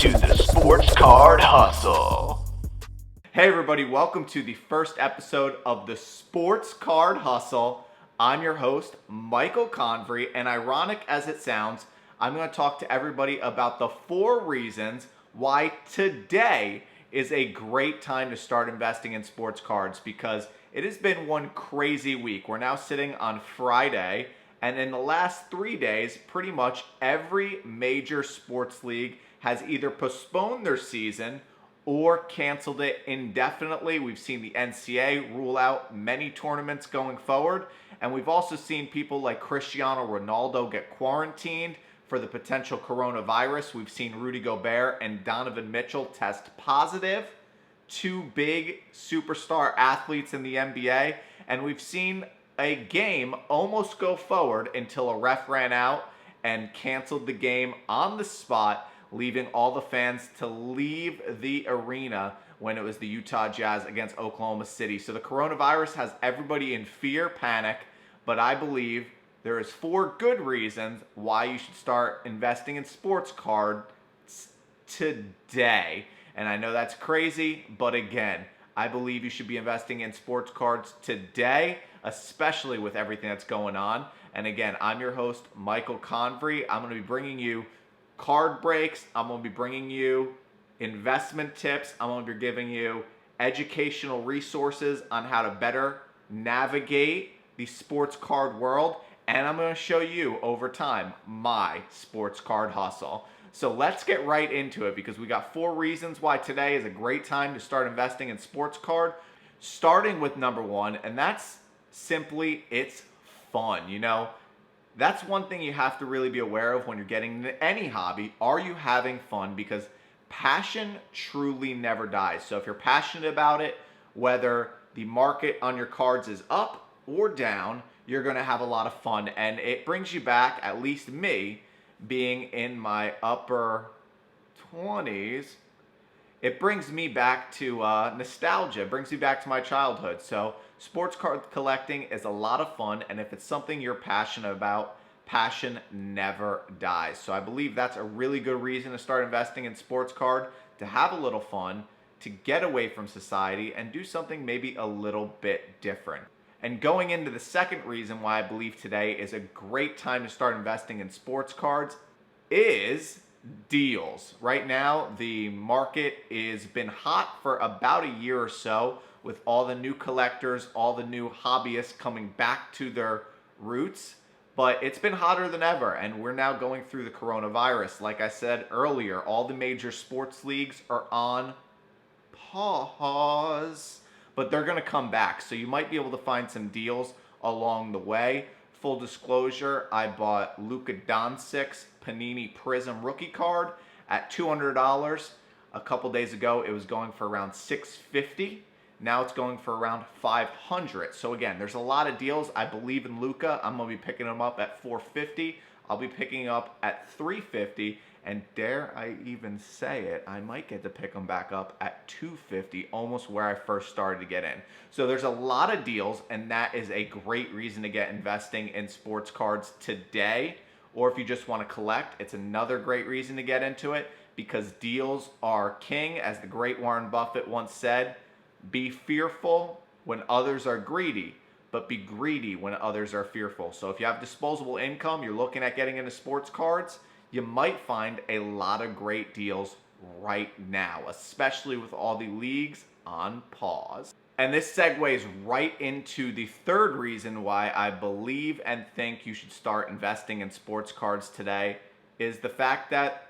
to the Sports Card Hustle. Hey everybody, welcome to the first episode of the Sports Card Hustle. I'm your host, Michael Convery, and ironic as it sounds, I'm going to talk to everybody about the 4 reasons why today is a great time to start investing in sports cards, because it has been one crazy week. We're now sitting on Friday, and in the last 3 days, pretty much every major sports league has either postponed their season or canceled it indefinitely. We've seen the NCAA rule out many tournaments going forward, and we've also seen people like Cristiano Ronaldo get quarantined for the potential coronavirus. We've seen Rudy Gobert and Donovan Mitchell test positive, 2 big superstar athletes in the NBA, and we've seen a game almost go forward until a ref ran out and canceled the game on the spot, leaving all the fans to leave the arena when it was the Utah Jazz against Oklahoma City. So the coronavirus has everybody in fear, panic, but I believe there is 4 good reasons why you should start investing in sports cards today. And I know that's crazy, but again, I believe you should be investing in sports cards today, especially with everything that's going on. And again, I'm your host, Michael Convery. I'm going to be bringing you card breaks. I'm going to be bringing you investment tips. I'm going to be giving you educational resources on how to better navigate the sports card world. And I'm going to show you over time my sports card hustle. So let's get right into it, because we got 4 reasons why today is a great time to start investing in sports card. Starting with number 1, and that's simply it's fun. You know, that's one thing you have to really be aware of when you're getting into any hobby. Are you having fun? Because passion truly never dies. So if you're passionate about it, whether the market on your cards is up or down, you're going to have a lot of fun. And it brings you back, at least me, being in my upper 20s, it brings me back to nostalgia. It brings me back to my childhood. So sports card collecting is a lot of fun, and if it's something you're passionate about, passion never dies. So I believe that's a really good reason to start investing in sports card, to have a little fun, to get away from society, and do something maybe a little bit different. And going into the second reason why I believe today is a great time to start investing in sports cards is deals. Right now, the market has been hot for about a year or so, with all the new collectors, all the new hobbyists coming back to their roots. But it's been hotter than ever, and we're now going through the coronavirus. Like I said earlier, all the major sports leagues are on pause, but they're going to come back. So you might be able to find some deals along the way. Full disclosure, I bought Luka Doncic Panini Prism rookie card at $200. A couple days ago, it was going for around $650. Now it's going for around $500. So again, there's a lot of deals. I believe in Luka. I'm going to be picking him up at $450. I'll be picking him up at $350. And dare I even say it, I might get to pick them back up at $250, almost where I first started to get in. So there's a lot of deals, and that is a great reason to get investing in sports cards today. Or if you just want to collect, it's another great reason to get into it, because deals are king. As the great Warren Buffett once said, be fearful when others are greedy, but be greedy when others are fearful. So if you have disposable income, you're looking at getting into sports cards, you might find a lot of great deals right now, especially with all the leagues on pause. And this segues right into the third reason why I believe and think you should start investing in sports cards today, is the fact that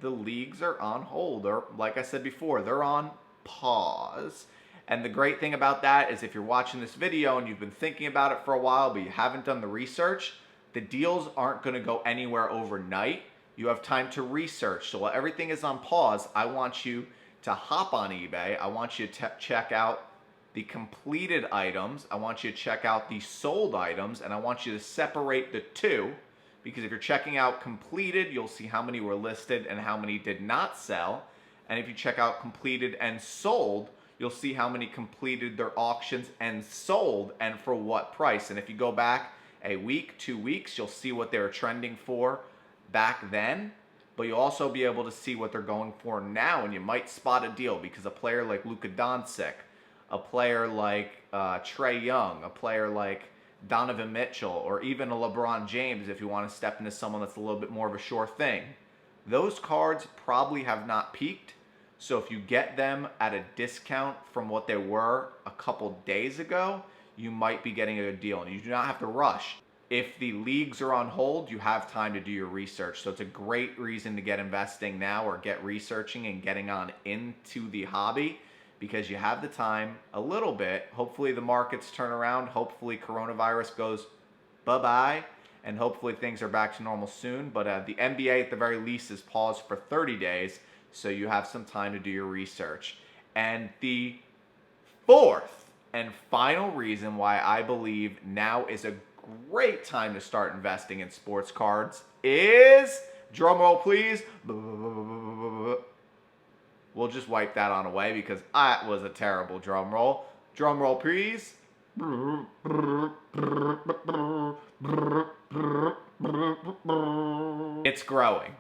the leagues are on hold, or like I said before, they're on pause. And the great thing about that is, if you're watching this video and you've been thinking about it for a while but you haven't done the research, the deals aren't going to go anywhere overnight. You have time to research. So while everything is on pause, I want you to hop on eBay. I want you to check out the completed items. I want you to check out the sold items, and I want you to separate the two, because if you're checking out completed, you'll see how many were listed and how many did not sell. And if you check out completed and sold, you'll see how many completed their auctions and sold, and for what price. And if you go back a week, 2 weeks, you'll see what they were trending for back then. but you'll also be able to see what they're going for now, and you might spot a deal because a player like Luka Doncic, a player like Trae Young, a player like Donovan Mitchell, or even a LeBron James, if you want to step into someone that's a little bit more of a sure thing. Those cards probably have not peaked, so if you get them at a discount from what they were a couple days ago, you might be getting a good deal, and you do not have to rush. If the leagues are on hold, you have time to do your research, so it's a great reason to get investing now or get researching and getting on into the hobby, because you have the time a little bit. Hopefully the markets turn around. Hopefully coronavirus goes bye-bye, and hopefully things are back to normal soon. But the NBA at the very least is paused for 30 days, so you have some time to do your research. And the fourth and final reason why I believe now is a great time to start investing in sports cards is, drumroll please, we'll just wipe that on away because that was a terrible drum roll. Drum roll, please. It's growing.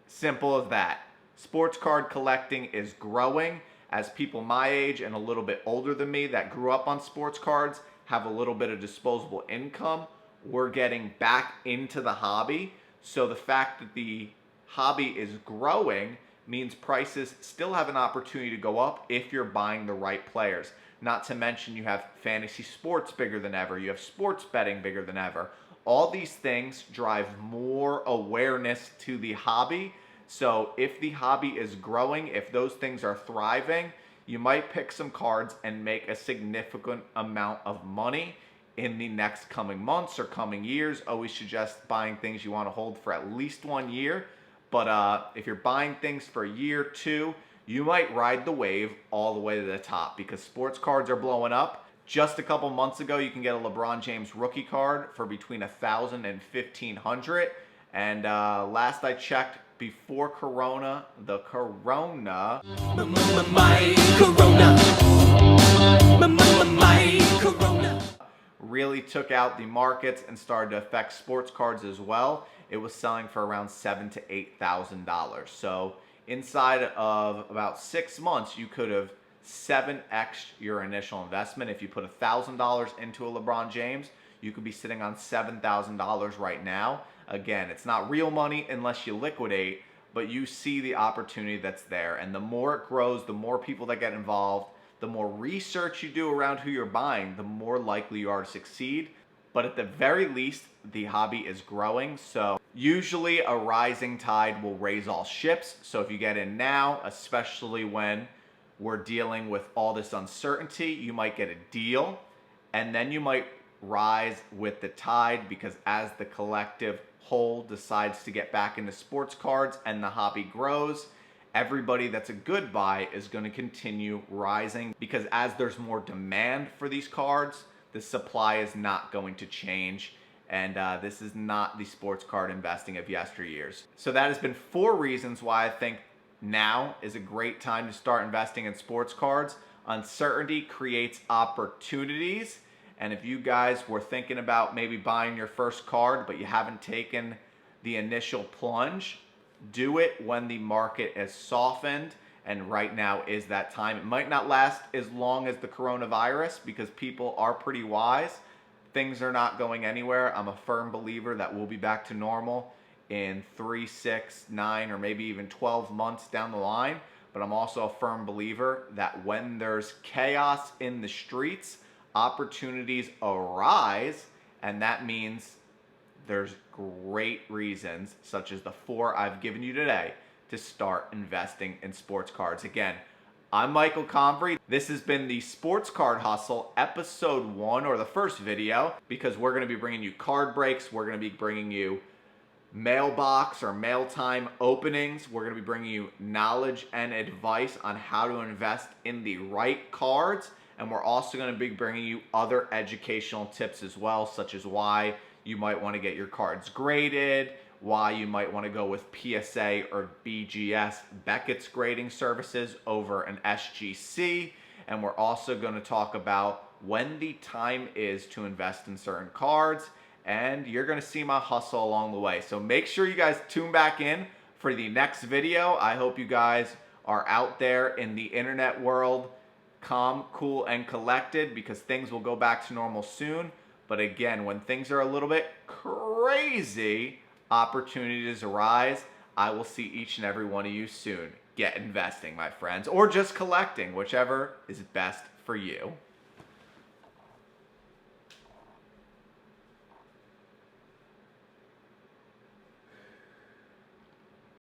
Simple as that. Sports card collecting is growing as people my age and a little bit older than me that grew up on sports cards have a little bit of disposable income. We're getting back into the hobby. So the fact that the hobby is growing means prices still have an opportunity to go up if you're buying the right players. Not to mention you have fantasy sports bigger than ever. You have sports betting bigger than ever. All these things drive more awareness to the hobby. So if the hobby is growing, if those things are thriving, you might pick some cards and make a significant amount of money in the next coming months or coming years. Always suggest buying things you want to hold for at least 1 year. But if you're buying things for a year or two, you might ride the wave all the way to the top because sports cards are blowing up. Just a couple months ago, you can get a LeBron James rookie card for between $1,000 and $1,500. And last I checked, before Corona, the Corona really took out the markets and started to affect sports cards as well. It was selling for around $7,000 to $8,000. So inside of about 6 months, you could have 7x'd your initial investment. If you put $1,000 into a LeBron James, you could be sitting on $7,000 right now. Again, it's not real money unless you liquidate, but you see the opportunity that's there. And the more it grows, the more people that get involved, the more research you do around who you're buying, the more likely you are to succeed. But at the very least, the hobby is growing. So usually a rising tide will raise all ships. So if you get in now, especially when we're dealing with all this uncertainty, you might get a deal, and then you might rise with the tide, because as the collective whole decides to get back into sports cards and the hobby grows, everybody that's a good buy is going to continue rising, because as there's more demand for these cards, the supply is not going to change. And this is not the sports card investing of yesteryears. So that has been 4 reasons why I think now is a great time to start investing in sports cards. Uncertainty creates opportunities. And if you guys were thinking about maybe buying your first card, but you haven't taken the initial plunge, do it when the market is softened. And right now is that time. It might not last as long as the coronavirus because people are pretty wise. Things are not going anywhere. I'm a firm believer that we'll be back to normal in 3, 6, 9, or maybe even 12 months down the line. But I'm also a firm believer that when there's chaos in the streets, opportunities arise, and that means there's great reasons, such as the 4 I've given you today, to start investing in sports cards. Again, I'm Michael Convery. This has been the Sports Card Hustle, episode 1, or the first video, because we're going to be bringing you card breaks. We're going to be bringing you mailbox or mail time openings. We're going to be bringing you knowledge and advice on how to invest in the right cards. And we're also going to be bringing you other educational tips as well, such as why you might want to get your cards graded, why you might want to go with PSA or BGS, Beckett's grading services, over an SGC. And we're also going to talk about when the time is to invest in certain cards. And you're going to see my hustle along the way. So make sure you guys tune back in for the next video. I hope you guys are out there in the internet world calm, cool, and collected, because things will go back to normal soon. But again, when things are a little bit crazy, opportunities arise. I will see each and every one of you soon. Get investing, my friends, or just collecting, whichever is best for you.